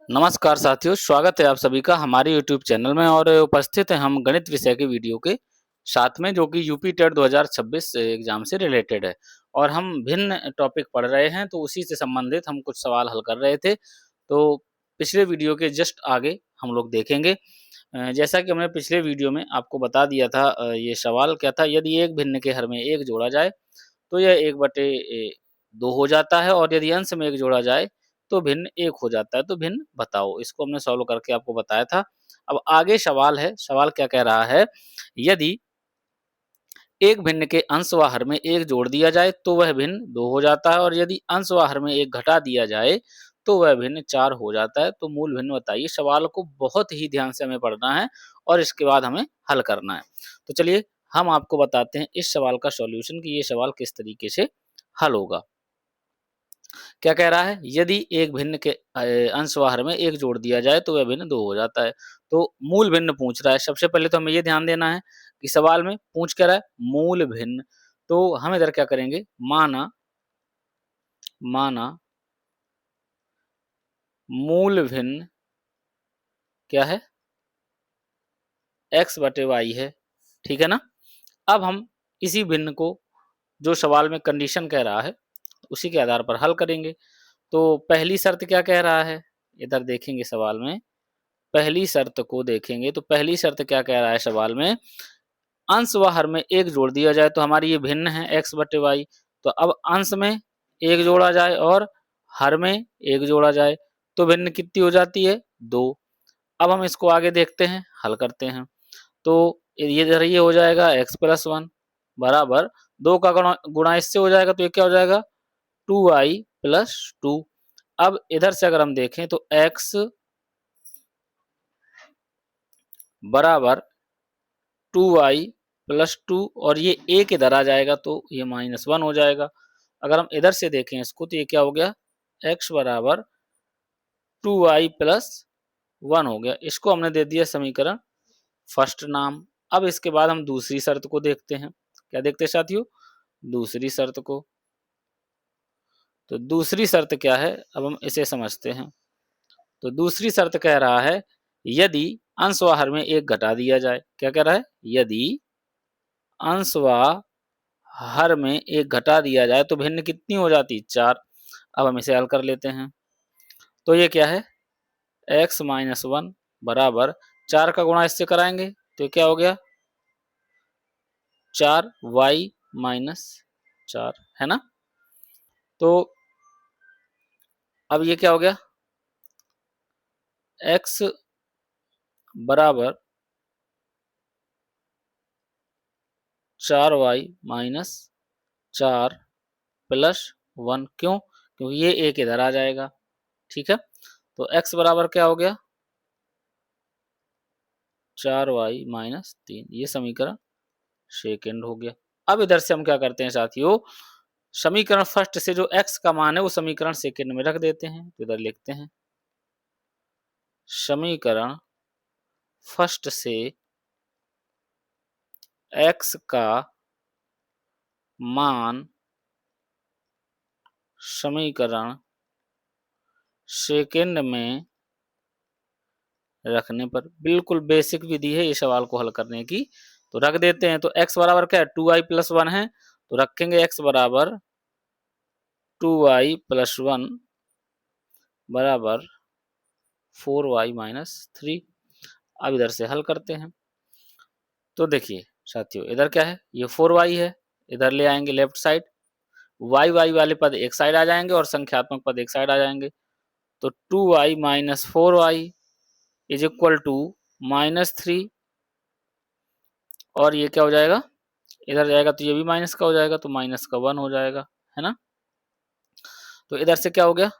नमस्कार साथियों, स्वागत है आप सभी का हमारे यूट्यूब चैनल में और उपस्थित हैं हम गणित विषय के वीडियो के साथ में जो कि यूपी टेट 2026 एग्जाम से रिलेटेड है और हम भिन्न टॉपिक पढ़ रहे हैं तो उसी से संबंधित हम कुछ सवाल हल कर रहे थे। तो पिछले वीडियो के जस्ट आगे हम लोग देखेंगे। जैसा कि हमने पिछले वीडियो में आपको बता दिया था, ये सवाल क्या था, यदि एक भिन्न के हर में एक जोड़ा जाए तो यह 1/2 हो जाता है और यदि अंश में एक जोड़ा जाए तो भिन्न 1 हो जाता है। तो भिन्न बताओ, इसको हमने सॉल्व करके आपको बताया था। अब आगे सवाल है, सवाल क्या कह रहा है, यदि एक भिन्न के अंश व हर में 1 जोड़ दिया जाए तो वह भिन्न 2 हो जाता है और यदि अंश व हर में 1 घटा दिया जाए तो वह भिन्न 4 हो जाता है। तो मूल भिन्न बताइए। सवाल को बहुत ही ध्यान से हमें पढ़ना है और इसके बाद हमें हल करना है। तो चलिए हम आपको बताते हैं इस सवाल का सॉल्यूशन कि ये सवाल किस तरीके से हल होगा। क्या कह रहा है, यदि एक भिन्न के अंश व हर में 1 जोड़ दिया जाए तो वह भिन्न 2 हो जाता है। तो मूल भिन्न पूछ रहा है। सबसे पहले तो हमें ये ध्यान देना है कि सवाल में पूछ क्या रहा है, मूल भिन्न। तो हम इधर क्या करेंगे, माना माना मूल भिन्न क्या है, x बटे y है, ठीक है ना। अब हम इसी भिन्न को जो सवाल में कंडीशन कह रहा है उसी के आधार पर हल करेंगे। तो पहली शर्त क्या कह रहा है, इधर देखेंगे सवाल में पहली शर्त को देखेंगे तो पहली शर्त क्या कह रहा है सवाल में, अंश व हर में 1 जोड़ दिया जाए तो हमारी ये भिन्न है x बटे y। तो अब अंश में 1 जोड़ा जाए और हर में 1 जोड़ा जाए तो भिन्न कितनी हो जाती है, 2। अब हम इसको आगे देखते हैं, हल करते हैं। तो ये इधर ये हो जाएगा x प्लस 1 बराबर 2 का गुणा गुणा इससे हो जाएगा तो ये क्या हो जाएगा 2y प्लस 2। अब इधर से अगर हम देखें तो x बराबर 2y प्लस 2 और ये एक इधर आ जाएगा तो ये -1 हो जाएगा। अगर हम इधर से देखें इसको तो ये क्या हो गया, x बराबर 2y प्लस 1 हो गया। इसको हमने दे दिया समीकरण फर्स्ट नाम। अब इसके बाद हम दूसरी शर्त को देखते हैं। क्या देखते हैं साथियों, दूसरी शर्त को। तो दूसरी शर्त क्या है, अब हम इसे समझते हैं। तो दूसरी शर्त कह रहा है, यदि अंश व हर में 1 घटा दिया जाए। क्या कह रहा है, यदि अंश व हर में 1 घटा दिया जाए तो भिन्न कितनी हो जाती, 4। अब हम इसे हल कर लेते हैं। तो ये क्या है, x माइनस 1 बराबर 4 का गुणा इससे कराएंगे तो क्या हो गया 4y माइनस 4, है ना। तो अब ये क्या हो गया, x बराबर 4y माइनस 4 प्लस 1। क्यों, क्योंकि ये एक इधर आ जाएगा, ठीक है। तो x बराबर क्या हो गया 4y माइनस 3, ये समीकरण सेकेंड हो गया। अब इधर से हम क्या करते हैं साथियों, समीकरण फर्स्ट से जो x का मान है वो समीकरण सेकेंड में रख देते हैं। तो इधर लिखते हैं समीकरण फर्स्ट से x का मान समीकरण सेकेंड में रखने पर, बिल्कुल बेसिक विधि है ये सवाल को हल करने की। तो रख देते हैं। तो x बराबर क्या है 2y प्लस 1 है, तो रखेंगे x बराबर 2y प्लस 1 बराबर 4y माइनस 3। अब इधर से हल करते हैं। तो देखिए साथियों इधर क्या है, ये 4y है, इधर ले आएंगे लेफ्ट साइड, y वाले पद एक साइड आ जाएंगे और संख्यात्मक पद एक साइड आ जाएंगे। तो 2y minus 4y is equal to -3 और ये क्या हो जाएगा, इधर जाएगा तो ये भी माइनस का हो जाएगा तो माइनस का 1 हो जाएगा, है ना। तो इधर से क्या हो गया,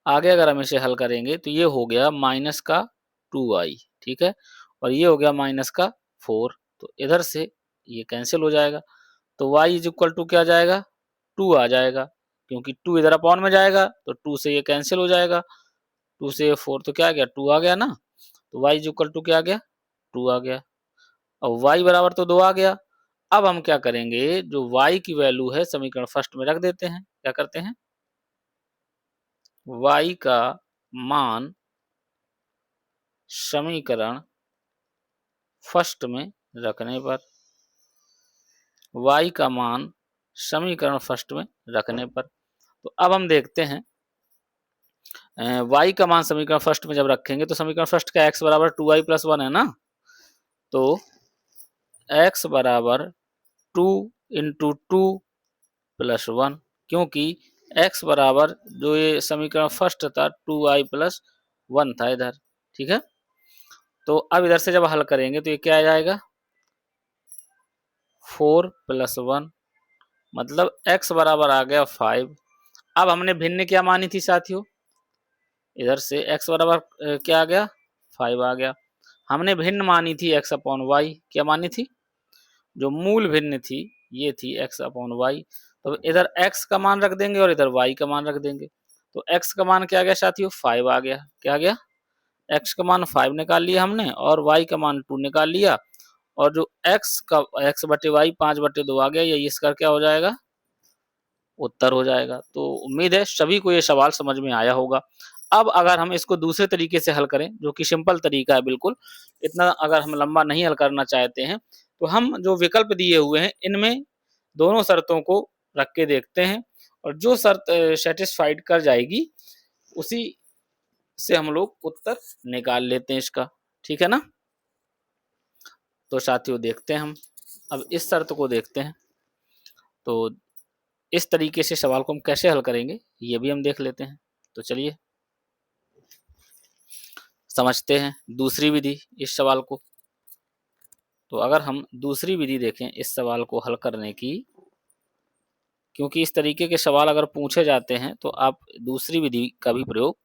आगे अगर हम इसे हल करेंगे तो ये हो गया माइनस का 2y, ठीक है, और ये हो गया माइनस का 4। तो इधर से ये कैंसिल हो जाएगा तो y इज इक्वल टू क्या आ जाएगा 2 आ जाएगा, क्योंकि 2 इधर अपॉन में जाएगा तो 2 से ये कैंसिल हो जाएगा। 2 से ये 4 तो क्या आ गया 2 आ गया ना। तो y इज इक्वल टू क्या आ गया 2 आ गया। अब y बराबर तो 2 आ गया। अब हम क्या करेंगे, जो y की वैल्यू है समीकरण फर्स्ट में रख देते हैं। क्या करते हैं, y का मान समीकरण फर्स्ट में रखने पर, y का मान समीकरण फर्स्ट में रखने पर। तो अब हम देखते हैं y का मान समीकरण फर्स्ट में जब रखेंगे तो समीकरण फर्स्ट का x बराबर 2y प्लस 1 है ना, तो x बराबर 2 इंटू 2 प्लस 1, क्योंकि x बराबर जो ये समीकरण फर्स्ट था 2y प्लस 1 था इधर, ठीक है। तो अब इधर से जब हल करेंगे तो ये क्या आ जाएगा 4 प्लस 1, मतलब x बराबर आ गया 5। अब हमने भिन्न क्या मानी थी साथियों, इधर से x बराबर क्या आ गया 5 आ गया। हमने भिन्न मानी थी x अपॉन वाई, क्या मानी थी, जो मूल भिन्न थी ये थी x अपॉन वाई। तो इधर x का मान रख देंगे और इधर y का मान रख देंगे। तो x का मान क्या आ गया साथियों 5 आ गया, क्या आ गया x का मान 5 निकाल लिया हमने और y का मान 2 निकाल लिया, और जो x बटे वाई 5/2 आ गया, ये इसका क्या हो जाएगा उत्तर हो जाएगा। तो उम्मीद है सभी को ये सवाल समझ में आया होगा। अब अगर हम इसको दूसरे तरीके से हल करें, जो कि सिंपल तरीका है बिल्कुल, इतना अगर हम लंबा नहीं हल करना चाहते हैं, तो हम जो विकल्प दिए हुए हैं इनमें दोनों शर्तों को रख के देखते हैं, और जो शर्त सेटिस्फाइड कर जाएगी उसी से हम लोग उत्तर निकाल लेते हैं इसका, ठीक है ना। तो साथियों देखते हैं हम अब इस शर्त को देखते हैं, तो इस तरीके से सवाल को हम कैसे हल करेंगे ये भी हम देख लेते हैं। तो चलिए समझते हैं दूसरी विधि इस सवाल को। तो अगर हम दूसरी विधि देखें इस सवाल को हल करने की, क्योंकि इस तरीके के सवाल अगर पूछे जाते हैं तो आप दूसरी विधि का भी प्रयोग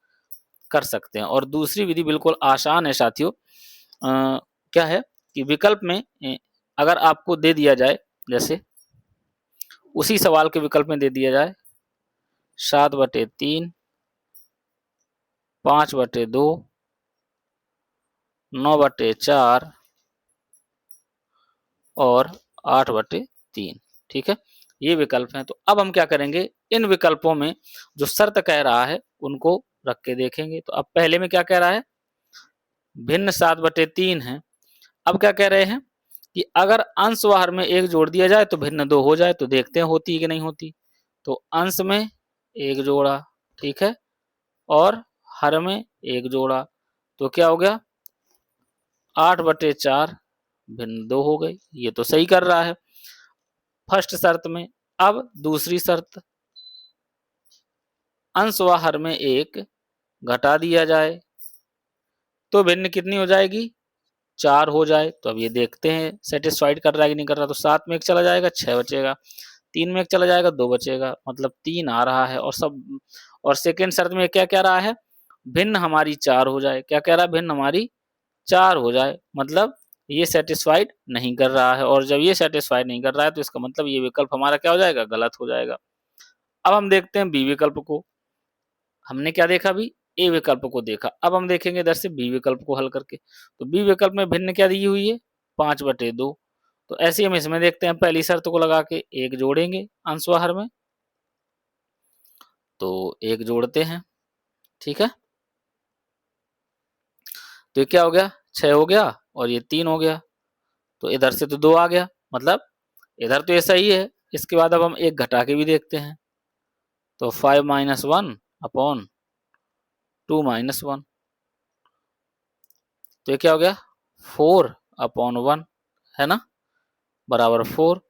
कर सकते हैं, और दूसरी विधि बिल्कुल आसान है साथियों। क्या है कि विकल्प में अगर आपको दे दिया जाए, जैसे उसी सवाल के विकल्प में दे दिया जाए 7/3, 5/2, 9/4 और 8/3, ठीक है, ये विकल्प हैं। तो अब हम क्या करेंगे, इन विकल्पों में जो शर्त कह रहा है उनको रख के देखेंगे। तो अब पहले में क्या कह रहा है, भिन्न 7/3 है। अब क्या कह रहे हैं कि अगर अंश व हर में 1 जोड़ दिया जाए तो भिन्न 2 हो जाए, तो देखते हैं होती है कि नहीं होती। तो अंश में 1 जोड़ा, ठीक है, और हर में 1 जोड़ा, तो क्या हो गया 8/4 भिन्न 2 हो गई। ये तो सही कर रहा है फर्स्ट शर्त में। अब दूसरी शर्त, अंश व हर में 1 घटा दिया जाए तो भिन्न कितनी हो जाएगी 4 हो जाए। तो अब ये देखते हैं सेटिस्फाइड कर रहा है कि नहीं कर रहा। तो 7 में 1 चला जाएगा 6 बचेगा, 3 में 1 चला जाएगा 2 बचेगा, मतलब 3 आ रहा है। और सेकेंड शर्त में क्या कह रहा है, भिन्न हमारी 4 हो जाए। क्या कह रहा है, भिन्न हमारी 4 हो जाए, मतलब ये सेटिस्फाइड नहीं कर रहा है। और जब ये सेटिस्फाइड नहीं कर रहा है तो इसका मतलब ये विकल्प हमारा क्या हो जाएगा, गलत हो जाएगा। अब हम देखते हैं बी विकल्प को। हमने क्या देखा अभी, ए विकल्प को देखा। अब हम देखेंगे इधर से बी विकल्प को हल करके। तो बी विकल्प में भिन्न क्या दी हुई है 5/2। तो ऐसे ही हम इसमें देखते हैं, पहली शर्त को लगा के 1 जोड़ेंगे अंश व हर में, तो 1 जोड़ते हैं, ठीक है। तो ये क्या हो गया 6 हो गया और ये 3 हो गया, तो इधर से तो 2 आ गया, मतलब इधर तो ये सही है। इसके बाद अब हम 1 घटा के भी देखते हैं, तो 5 - 1 अपॉन 2 - 1, तो ये क्या हो गया 4/1 है ना, बराबर 4।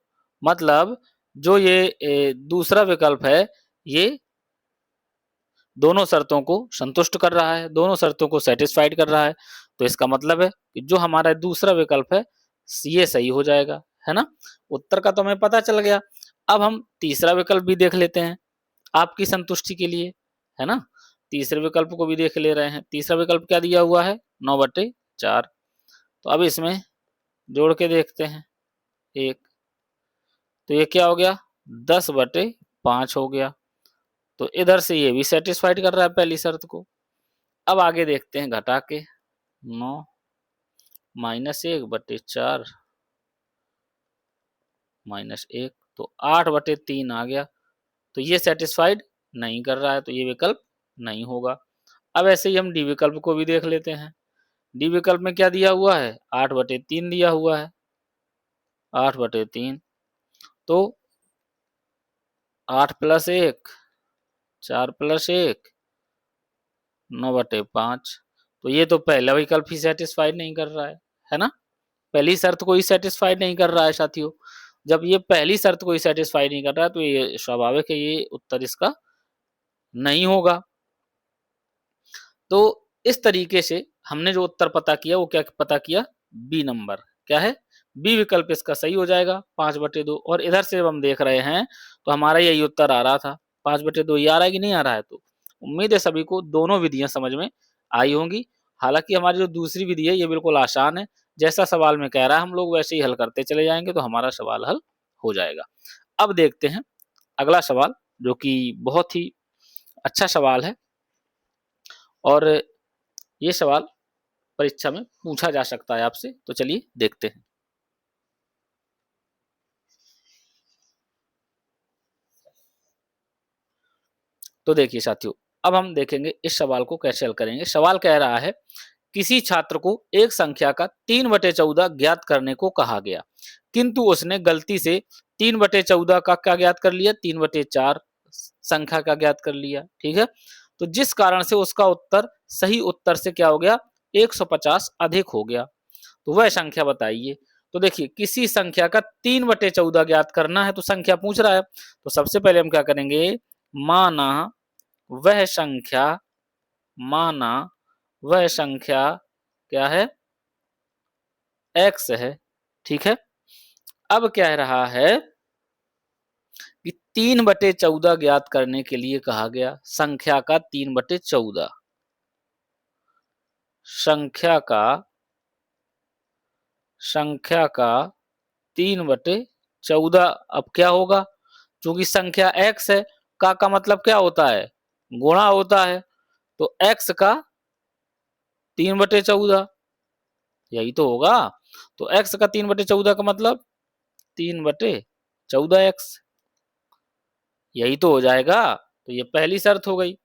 मतलब जो ये दूसरा विकल्प है ये दोनों शर्तों को संतुष्ट कर रहा है, दोनों शर्तों को सेटिस्फाइड कर रहा है। तो इसका मतलब है कि जो हमारा दूसरा विकल्प है ये सही हो जाएगा, है ना। उत्तर का तो हमें पता चल गया। अब हम तीसरा विकल्प भी देख लेते हैं आपकी संतुष्टि के लिए, है ना। तीसरे विकल्प को भी देख ले रहे हैं। तीसरा विकल्प क्या दिया हुआ है 9/4। तो अब इसमें जोड़ के देखते हैं 1, तो ये क्या हो गया 10/5 हो गया। तो इधर से ये भी सेटिस्फाइड कर रहा है पहली शर्त को। अब आगे देखते हैं घटा के 9 - 1/4 -1, तो 8/3 आ गया। तो ये सेटिस्फाइड नहीं कर रहा है, तो ये विकल्प नहीं होगा। अब ऐसे ही हम डी विकल्प को भी देख लेते हैं। डी विकल्प में क्या दिया हुआ है, 8/3 दिया हुआ है, 8/3। तो 8 + 1 4 + 1 9/5। तो ये तो पहला विकल्प ही सेटिस्फाइड नहीं कर रहा है ना। पहली शर्त को ही सेटिस्फाइड नहीं कर रहा है साथियों। जब ये पहली शर्त को ही सेटिस्फाई नहीं कर रहा है तो ये स्वाभाविक है, ये उत्तर इसका नहीं होगा। तो इस तरीके से हमने जो उत्तर पता किया वो क्या पता किया, बी नंबर क्या है, बी विकल्प इसका सही हो जाएगा 5/2। और इधर से जब हम देख रहे हैं तो हमारा यही उत्तर आ रहा था 5/2। ये आ रहा है कि नहीं आ रहा है। तो उम्मीद है सभी को दोनों विधियां समझ में आई होंगी। हालांकि हमारी जो दूसरी विधि है ये बिल्कुल आसान है, जैसा सवाल में कह रहा है हम लोग वैसे ही हल करते चले जाएंगे तो हमारा सवाल हल हो जाएगा। अब देखते हैं अगला सवाल, जो कि बहुत ही अच्छा सवाल है और ये सवाल परीक्षा में पूछा जा सकता है आपसे। तो चलिए देखते हैं। तो देखिए साथियों, अब हम देखेंगे इस सवाल को कैसे हल करेंगे। सवाल कह रहा है किसी छात्र को एक संख्या का 3/14 ज्ञात करने को कहा गया, किंतु उसने गलती से 3/14 का क्या ज्ञात कर लिया, 3/4 संख्या का ज्ञात कर लिया। ठीक है, तो जिस कारण से उसका उत्तर सही उत्तर से क्या हो गया, 150 अधिक हो गया। तो वह संख्या बताइए। तो देखिए किसी संख्या का 3/14 ज्ञात करना है, तो संख्या पूछ रहा है। तो सबसे पहले हम क्या करेंगे, माना वह संख्या, माना वह संख्या क्या है, x है। ठीक है, अब कह रहा है कि 3/14 ज्ञात करने के लिए कहा गया, संख्या का 3/14, संख्या का 3/14। अब क्या होगा, क्योंकि संख्या x है, का मतलब क्या होता है, गुणा होता है। तो x का 3/14 यही तो होगा। तो x का 3/14 का मतलब 3/14x, यही तो हो जाएगा। तो ये पहली शर्त हो गई,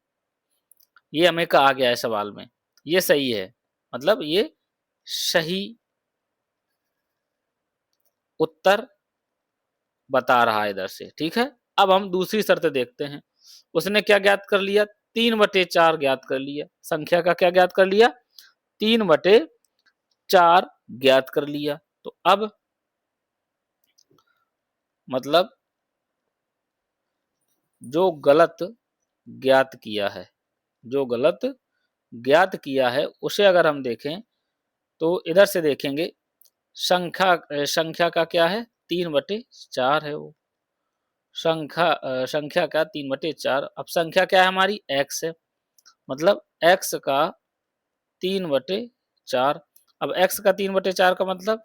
ये हमें कहा गया है सवाल में, ये सही है, मतलब ये सही उत्तर बता रहा है इधर से। ठीक है, अब हम दूसरी शर्त देखते हैं। उसने क्या ज्ञात कर लिया, 3/4 ज्ञात कर लिया, संख्या का क्या ज्ञात कर लिया, 3/4 ज्ञात कर लिया। तो अब मतलब जो गलत ज्ञात किया है, जो गलत ज्ञात किया है उसे अगर हम देखें तो इधर से देखेंगे, संख्या का क्या है, 3/4 है वो संख्या का 3/4। अब संख्या क्या है हमारी, x है, मतलब x का 3/4। अब x का 3/4 का मतलब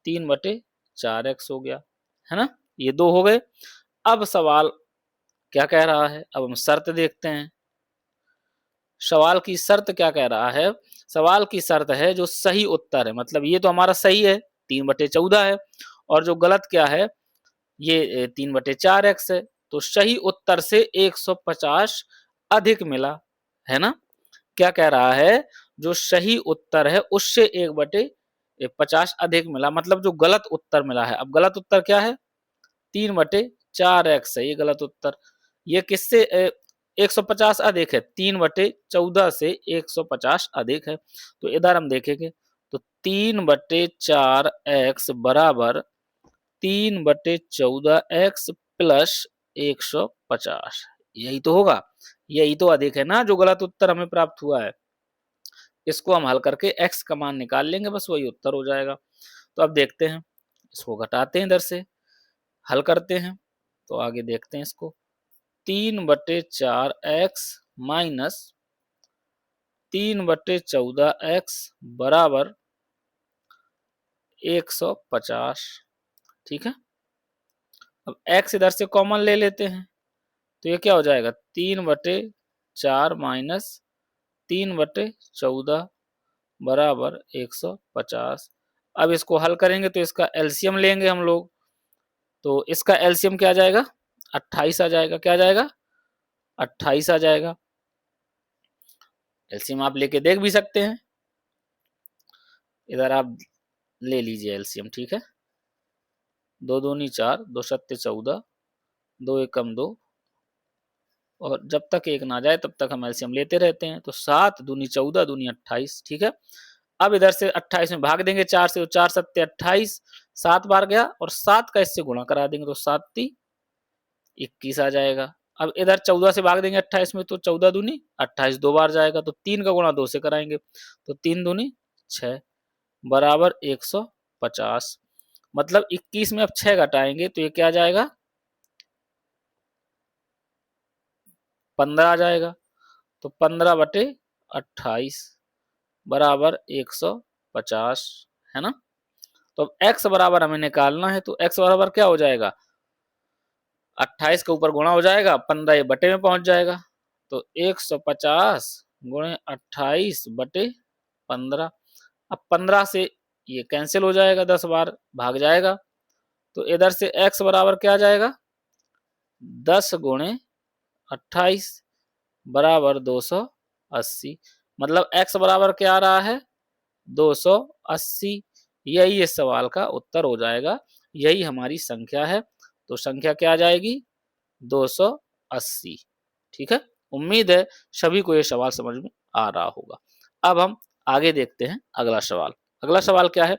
3/4x हो गया, है ना। ये दो हो गए। अब सवाल क्या कह रहा है, अब हम शर्त देखते हैं। सवाल की शर्त क्या कह रहा है, सवाल की शर्त है जो सही उत्तर है, मतलब ये तो हमारा सही है 3/14 है, और जो गलत क्या है, ये 3/4x है। तो सही उत्तर से 150 अधिक मिला, है ना। क्या कह रहा है, जो सही उत्तर है उससे 1/50 अधिक मिला, मतलब जो गलत उत्तर मिला है। अब गलत उत्तर क्या है, 3/4x है ये गलत उत्तर। ये किससे 150 अधिक है, 3/14 से 150 अधिक है। तो इधर हम देखेंगे तो 3/4x बराबर 3/14x प्लस 150, यही तो होगा, यही तो अधिक है ना, जो गलत उत्तर हमें प्राप्त हुआ है। इसको हम हल करके x का मान निकाल लेंगे, बस वही उत्तर हो जाएगा। तो अब देखते हैं, इसको घटाते हैं इधर से, हल करते हैं। तो आगे देखते हैं इसको, 3/4x माइनस 3/14x बराबर 150। ठीक है, अब x इधर से कॉमन ले लेते हैं, तो ये क्या हो जाएगा, 3/4 माइनस 3/14 बराबर 150। अब इसको हल करेंगे तो इसका एलसीएम लेंगे हम लोग, तो इसका एलसीएम क्या आ जाएगा, 28 आ जाएगा। क्या आ जाएगा, 28 आ जाएगा। एलसीएम आप लेके देख भी सकते हैं। इधर आप ले लीजिए एलसीएम, ठीक है। 2 दूनी 4, 2 सत्ते 14, 2 एकम 2, और जब तक 1 ना जाए तब तक हम एलसीएम लेते रहते हैं। तो 7 दूनी 14, दूनी 28, ठीक है। अब इधर से 28 में भाग देंगे 4 से, तो 4 सत्ते 28, 7 बार गया, और 7 का इससे गुणा करा देंगे, तो 7 ती 21 आ जाएगा। अब इधर 14 से भाग देंगे 28 में, तो 14 दूनी 28 2 बार जाएगा, तो 3 का गुणा 2 से कराएंगे, तो 3 दूनी 6 बराबर 150। मतलब 21 में अब 6 घटाएंगे तो ये क्या आ जाएगा, 15 आ जाएगा। तो 15/28 बराबर 150, है ना। तो अब x बराबर हमें निकालना है, तो x बराबर क्या हो जाएगा, 28 के ऊपर गुणा हो जाएगा, 15 ये बटे में पहुंच जाएगा, तो 150 गुणे 28/15। अब 15 से ये कैंसिल हो जाएगा, 10 बार भाग जाएगा, तो इधर से x बराबर क्या आ जाएगा, 10 गुणे 28 बराबर 280। मतलब x बराबर क्या आ रहा है, 280। यही इस सवाल का उत्तर हो जाएगा, यही हमारी संख्या है। तो संख्या क्या आ जाएगी, 280, ठीक है। उम्मीद है सभी को ये सवाल समझ में आ रहा होगा। अब हम आगे देखते हैं अगला सवाल। अगला सवाल क्या है,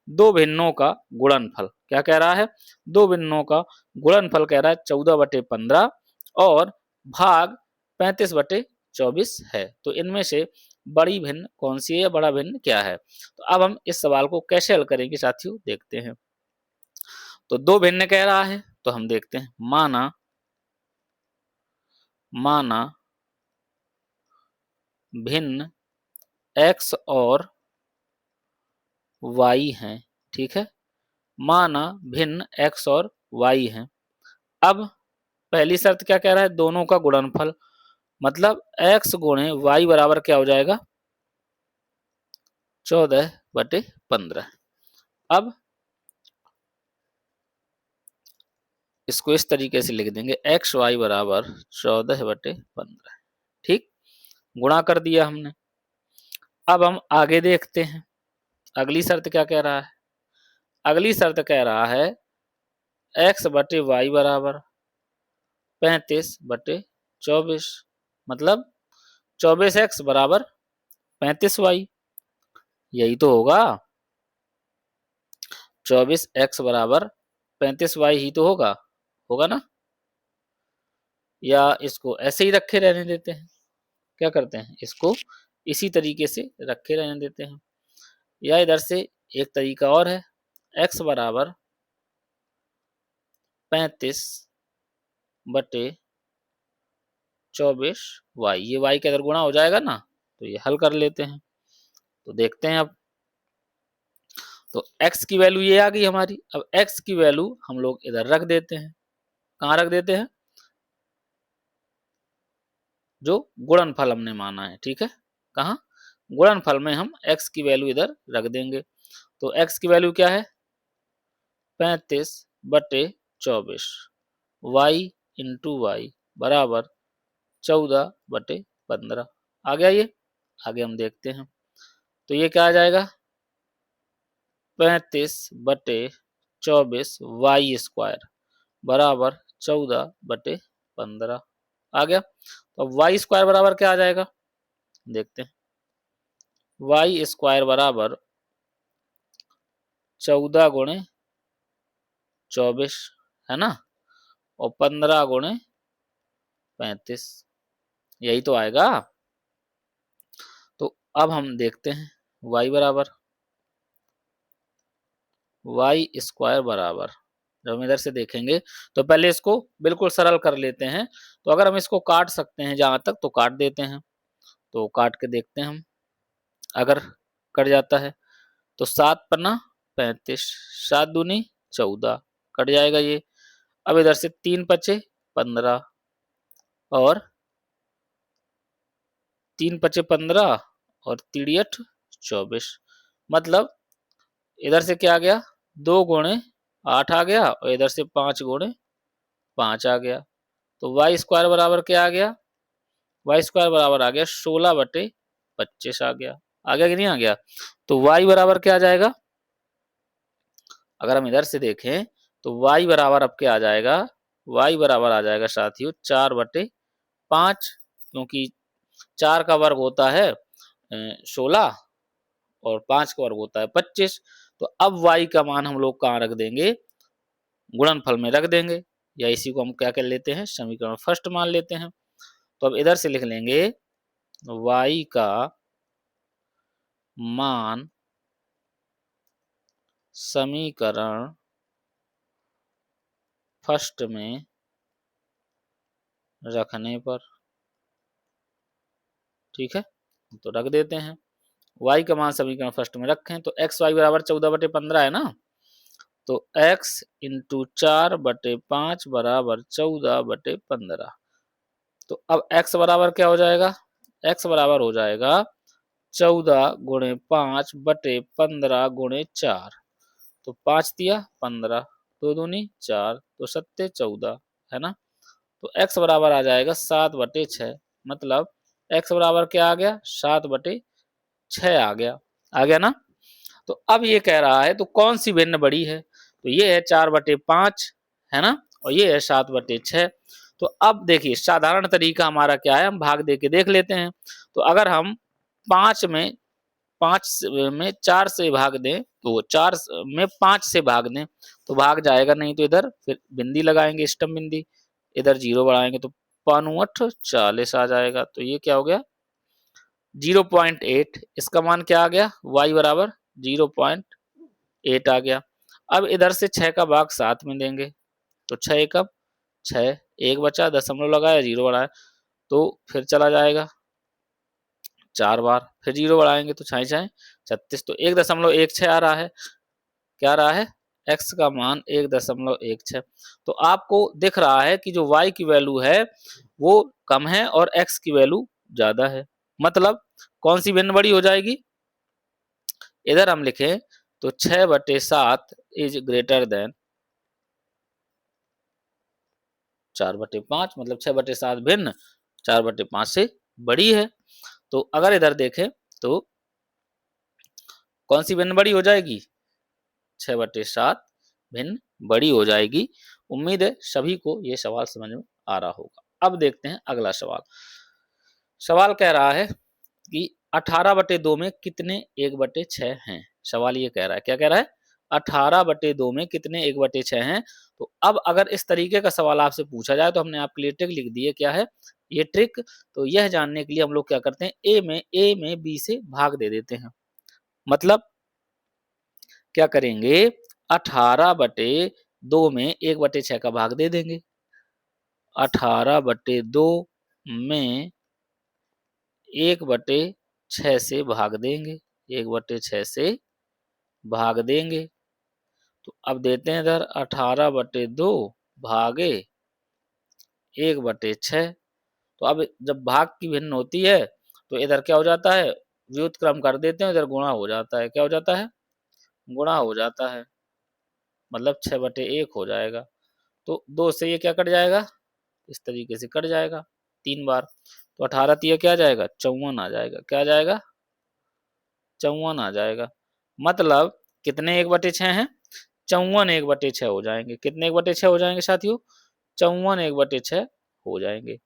दो भिन्नों का गुणनफल। क्या कह रहा है, दो भिन्नों का गुणनफल कह रहा है 14/15 और भाग 35/24 है। तो इनमें से बड़ी भिन्न कौन सी है या बड़ा भिन्न क्या है। तो अब हम इस सवाल को कैसे हल करेंगे साथियों, देखते हैं। तो दो भिन्न कह रहा है, तो हम देखते हैं। माना भिन्न x और y हैं, ठीक है। माना भिन्न x और y हैं। अब पहली शर्त क्या कह रहा है, दोनों का गुणनफल, मतलब x गुणे y बराबर क्या हो जाएगा, 14/15। अब इसको इस तरीके से लिख देंगे, एक्स वाई बराबर 14/15, ठीक। गुणा कर दिया हमने। अब हम आगे देखते हैं, अगली शर्त क्या कह रहा है। अगली शर्त कह रहा है x/y बराबर 35/24, मतलब 24x बराबर 35y, यही तो होगा। 24x बराबर 35y ही तो होगा, होगा ना। या इसको ऐसे ही रखे रहने देते हैं, क्या करते हैं, इसको इसी तरीके से रखे रहने देते हैं। या इधर से एक तरीका और है, x बराबर 35/24y, ये y के अंदर गुणा हो जाएगा ना, तो ये हल कर लेते हैं। तो देखते हैं अब। तो x की वैल्यू ये आ गई हमारी। अब x की वैल्यू हम लोग इधर रख देते हैं। कहाँ रख देते हैं, जो गुणनफल हमने माना है, ठीक है। कहाँ, गुणनफल में हम x की वैल्यू इधर रख देंगे। तो x की वैल्यू क्या है, 35/24 y इंटू वाई बराबर 14/15 आ गया ये। आगे हम देखते हैं, तो ये क्या आ जाएगा, 35/24 वाई स्क्वायर बराबर 14/15 आ गया। तो वाई स्क्वायर बराबर क्या आ जाएगा, देखते हैं। वाई स्क्वायर बराबर 14 गुणे 24, है ना, और 15 गुणे 35, यही तो आएगा। तो अब हम देखते हैं, y बराबर वाई स्क्वायर बराबर, जब हम इधर से देखेंगे तो पहले इसको बिल्कुल सरल कर लेते हैं। तो अगर हम इसको काट सकते हैं जहां तक, तो काट देते हैं। तो काट के देखते हैं हम, अगर कट जाता है तो 7 पन्ना 35, 7 दूनी 14, कट जाएगा ये। अब इधर से 3 पचे 15 और 3 पचे 15 और 3 8 24, मतलब इधर से क्या आ गया, 2 गुणे 8 आ गया, और इधर से 5 गुणे 5 आ गया। तो वाई स्क्वायर बराबर क्या आ गया, वाई स्क्वायर बराबर आ गया 16/25 आ गया। आ गया कि नहीं आ गया? तो y बराबर क्या आ जाएगा? अगर हम इधर से देखें तो y बराबर अब क्या आ जाएगा? y बराबर आ जाएगा साथियों 4/5, क्योंकि 4 का वर्ग होता है 16 और 5 का वर्ग होता है 25। तो अब y का मान हम लोग कहाँ रख देंगे? गुणनफल में रख देंगे, या इसी को हम क्या कर लेते हैं? समीकरण फर्स्ट मान लेते हैं। तो अब इधर से लिख लेंगे y का मान समीकरण फर्स्ट में रखने पर, ठीक है, तो रख देते हैं। y का मान समीकरण फर्स्ट में रखें तो एक्स वाई बराबर 14/15 है ना, तो x इंटू 4/5 बराबर 14/15। तो अब x बराबर क्या हो जाएगा? x बराबर हो जाएगा 14 गुणे 5/15 गुणे 4। तो 5 दिया 15, 2 दूनी 4, तो 7 14 है ना। तो x बराबर आ जाएगा 7/6, मतलब x बराबर क्या आ गया? 7/6 आ गया। आ गया ना। तो अब ये कह रहा है तो कौन सी भिन्न बड़ी है? तो ये है 4/5 है ना, और ये है 7/6। तो अब देखिए साधारण तरीका हमारा क्या है, हम भाग दे के देख लेते हैं। तो अगर हम 5 में 4 से भाग दें, तो 4 में 5 से भाग दें तो भाग जाएगा, नहीं तो इधर फिर बिंदी लगाएंगे, स्टम बिंदी, इधर 0 बढ़ाएंगे तो 5 40 आ जाएगा। तो ये क्या हो गया? 0.8। इसका मान क्या आ गया? y बराबर 0.8 आ गया। अब इधर से 6 का भाग 7 में देंगे, तो 6 एकम 6, 1 बचा, दशमलव लगाया, 0 बढ़ाया, तो फिर चला जाएगा 4 बार, फिर 0 बढ़ाएंगे तो 6 6 36, तो 1.16 आ रहा है। क्या आ रहा है? x का मान 1.16। तो आपको दिख रहा है कि जो y की वैल्यू है वो कम है और x की वैल्यू ज्यादा है, मतलब कौन सी भिन्न बड़ी हो जाएगी? इधर हम लिखें तो 6/7 इज ग्रेटर देन 4/5, मतलब 6/7 भिन्न 4/5 से बड़ी है। तो अगर इधर देखें तो कौन सी भिन्न बड़ी हो जाएगी? 6/7 भिन्न बड़ी हो जाएगी। उम्मीद है सभी को ये सवाल समझ में आ रहा होगा। अब देखते हैं अगला सवाल। सवाल कह रहा है कि 18/2 में कितने 1/6 हैं? सवाल ये कह रहा है, क्या कह रहा है? 18/2 में कितने 1/6 हैं? तो अब अगर इस तरीके का सवाल आपसे पूछा जाए तो हमने आपके लिए ट्रिक लिख दी है। क्या है ये ट्रिक? तो यह जानने के लिए हम लोग क्या करते हैं, ए में बी से भाग दे देते हैं। मतलब क्या करेंगे, 18/2 में 1/6 का भाग दे देंगे। 18/2 में 1/6 से भाग देंगे, 1/6 से भाग देंगे। तो अब देते हैं इधर 18/2 भागे 1/6। तो अब जब भाग की भिन्न होती है तो इधर क्या हो जाता है, व्युत्क्रम कर देते हैं, इधर गुणा हो जाता है। क्या हो जाता है? गुणा हो जाता है, मतलब 6/1 हो जाएगा। तो 2 से ये क्या कट जाएगा? इस तरीके से कट जाएगा 3 बार। तो 18 तिया क्या आ जाएगा? 54 आ जाएगा। क्या आ जाएगा? 54 आ जाएगा। मतलब कितने 1/6 हैं? 54 1/6 हो जाएंगे। कितने 1/6 हो जाएंगे साथियों? 54 1/6 हो जाएंगे।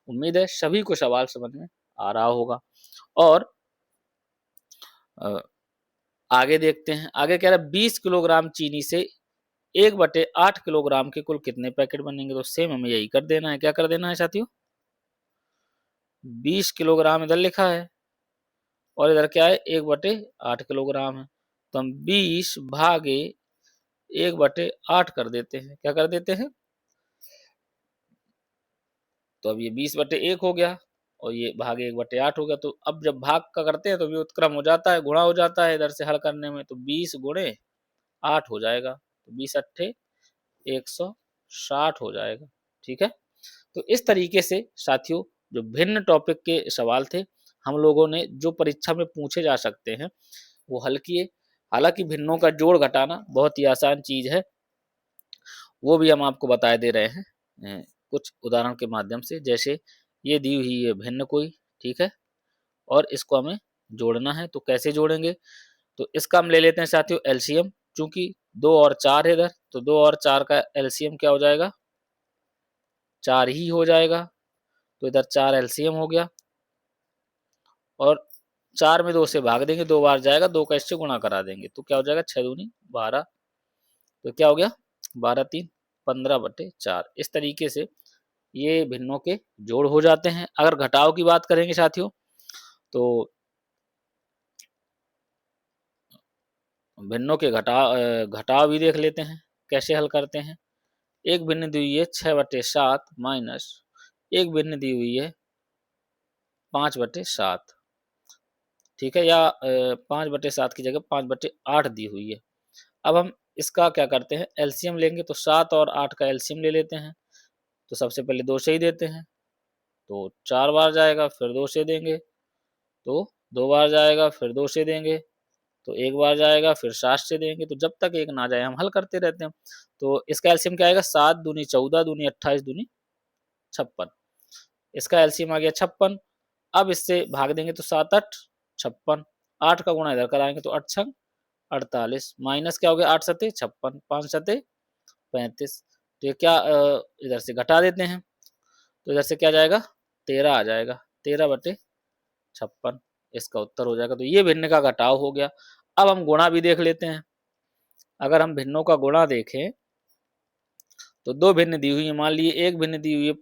उम्मीद है सभी को सवाल समझ में आ रहा होगा। और अ, आगे देखते हैं। आगे कह रहा है 20 किलोग्राम चीनी से 1/8 किलोग्राम के कुल कितने पैकेट बनेंगे? तो सेम हमें यही कर देना है। क्या कर देना है साथियों? 20 किलोग्राम इधर लिखा है और इधर क्या है? 1/8 किलोग्राम है। तो हम 20 भागे 1/8 कर देते हैं। क्या कर देते हैं? तो अब ये 20/1 हो गया और ये भागे 1/8 हो गया। तो अब जब भाग का करते हैं तो व्युत्क्रम हो जाता है, गुणा हो जाता है इधर से हल करने में। तो 20 गुणे 8 हो जाएगा, तो 20 अट्ठे 160 हो जाएगा। ठीक है। तो इस तरीके से साथियों जो भिन्न टॉपिक के सवाल थे हम लोगों ने जो परीक्षा में पूछे जा सकते हैं वो हल किए। हालांकि भिन्नों का जोड़ घटाना बहुत ही आसान चीज है, वो भी हम आपको बताए दे रहे हैं कुछ उदाहरण के माध्यम से। जैसे ये दी हुई है भिन्न कोई, ठीक है, और इसको हमें जोड़ना है। तो कैसे जोड़ेंगे? तो इसका हम ले लेते हैं साथियों एलसीएम, चूंकि 2 और 4 है इधर, तो 2 और 4 का एलसीएम क्या हो जाएगा? 4 ही हो जाएगा। तो इधर 4 एलसीएम हो गया और 4 में 2 से भाग देंगे, 2 बार जाएगा, 2 का इससे गुणा करा देंगे, तो क्या हो जाएगा? 6 दूनी 12। तो क्या हो गया? 12 3 15/4। इस तरीके से ये भिन्नों के जोड़ हो जाते हैं। अगर घटाव की बात करेंगे साथियों, तो भिन्नों के घटाव भी देख लेते हैं कैसे हल करते हैं। एक भिन्न दी हुई है 6/7 माइनस एक भिन्न दी हुई है 5/7, ठीक है, या 5/7 की जगह 5/8 दी हुई है। अब हम इसका क्या करते हैं? एलसीएम लेंगे, तो 7 और 8 का एलसीएम ले लेते हैं। तो सबसे पहले 2 से ही देते हैं, तो 4 बार जाएगा, फिर 2 से देंगे, तो 2 बार जाएगा, फिर 2 से देंगे, तो 1 बार जाएगा, फिर 7 से देंगे। तो जब तक 1 ना जाए हम हल करते रहते हैं। तो इसका एलसीएम क्या आएगा? 7 दूनी 14 दूनी 28 दूनी 56। इसका एलसीएम आ गया 56। अब इससे भाग देंगे तो 7 8 56, 8 का गुणा इधर कराएंगे तो 8 छंग 48, माइनस क्या हो गया? 8 सते 56, 5 सते 35। तो ये क्या इधर से घटा देते हैं, तो इधर से क्या जाएगा? 13 आ जाएगा, 13/56 इसका उत्तर हो जाएगा। तो ये भिन्न का घटाव हो गया। अब हम गुणा भी देख लेते हैं। अगर हम भिन्नों का गुणा देखें, तो 2 भिन्न दी हुई है, मान लीजिए एक भिन्न दी हुई है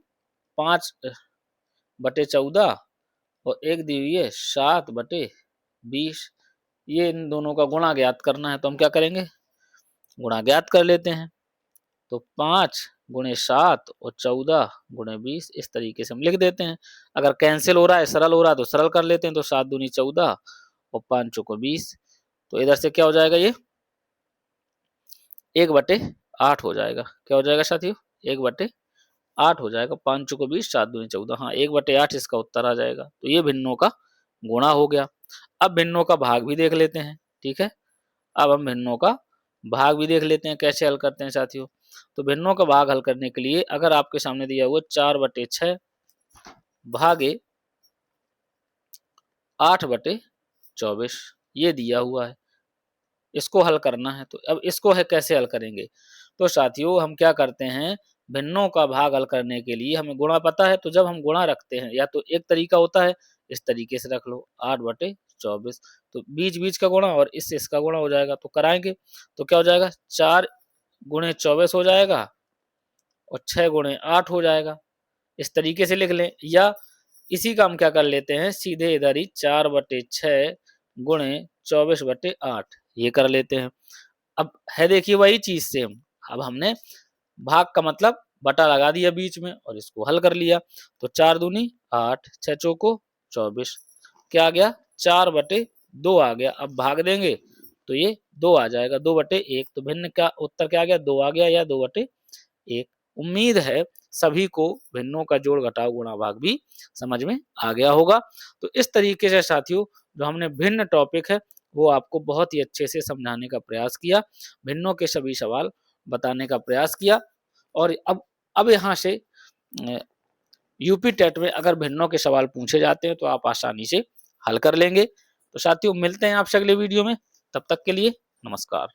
5/14 और एक दी हुई है 7/20। ये इन दोनों का गुणा ज्ञात करना है, तो हम क्या करेंगे? गुणा ज्ञात कर लेते हैं। तो 5 गुणे 7 और 14 गुणे 20, इस तरीके से हम लिख देते हैं। अगर कैंसिल हो रहा है, सरल हो रहा है, तो सरल कर लेते हैं। तो 7 दूनी 14 और 5 चौको 20। तो इधर से क्या हो जाएगा? ये 1/8 हो जाएगा। क्या हो जाएगा साथियों? 1/8 हो जाएगा। 5 चौको 20, 7 दूनी 14, हाँ 1/8 इसका उत्तर आ जाएगा। तो ये भिन्नों का गुणा हो गया। अब भिन्नों का भाग भी देख लेते हैं, ठीक है। अब हम भिन्नों का भाग भी देख लेते हैं कैसे हल करते हैं साथियों। तो भिन्नों का भाग हल करने के लिए अगर आपके सामने दिया हुआ 4/6 भागे 8/24 ये दिया हुआ है, इसको हल करना है। तो अब इसको है कैसे हल करेंगे? तो साथियों हम क्या करते हैं, भिन्नों का भाग हल करने के लिए हमें गुणा पता है, तो जब हम गुणा रखते हैं, या तो एक तरीका होता है इस तरीके से रख लो 8/24, तो बीच बीच का गुणा और इससे इसका गुणा हो जाएगा। तो कराएंगे तो क्या हो जाएगा? 4 गुणे 24 हो जाएगा और 6 गुणे 8 हो जाएगा। इस तरीके से लिख लें, या इसी का हम क्या कर लेते हैं, सीधे इधर ही 4/6 गुणे 24/8 ये कर लेते हैं। अब है देखिए वही चीज सेम। अब हमने भाग का मतलब बटा लगा दिया बीच में और इसको हल कर लिया। तो 4 दूनी 8, 6 चौको 24, क्या आ गया? 4/2 आ गया। अब भाग देंगे तो ये 2 आ जाएगा, 2/1। तो भिन्न का उत्तर क्या आ गया? 2 आ गया, या 2/1। उम्मीद है सभी को भिन्नों का जोड़ घटाव गुणा भाग भी समझ में आ गया होगा। तो इस तरीके से साथियों जो हमने भिन्न टॉपिक है वो आपको बहुत ही अच्छे से समझाने का प्रयास किया, भिन्नों के सभी सवाल बताने का प्रयास किया। और अब यहाँ से यूपी टेट में अगर भिन्नों के सवाल पूछे जाते हैं तो आप आसानी से हल कर लेंगे। तो साथियों मिलते हैं आपसे अगले वीडियो में, तब तक के लिए नमस्कार।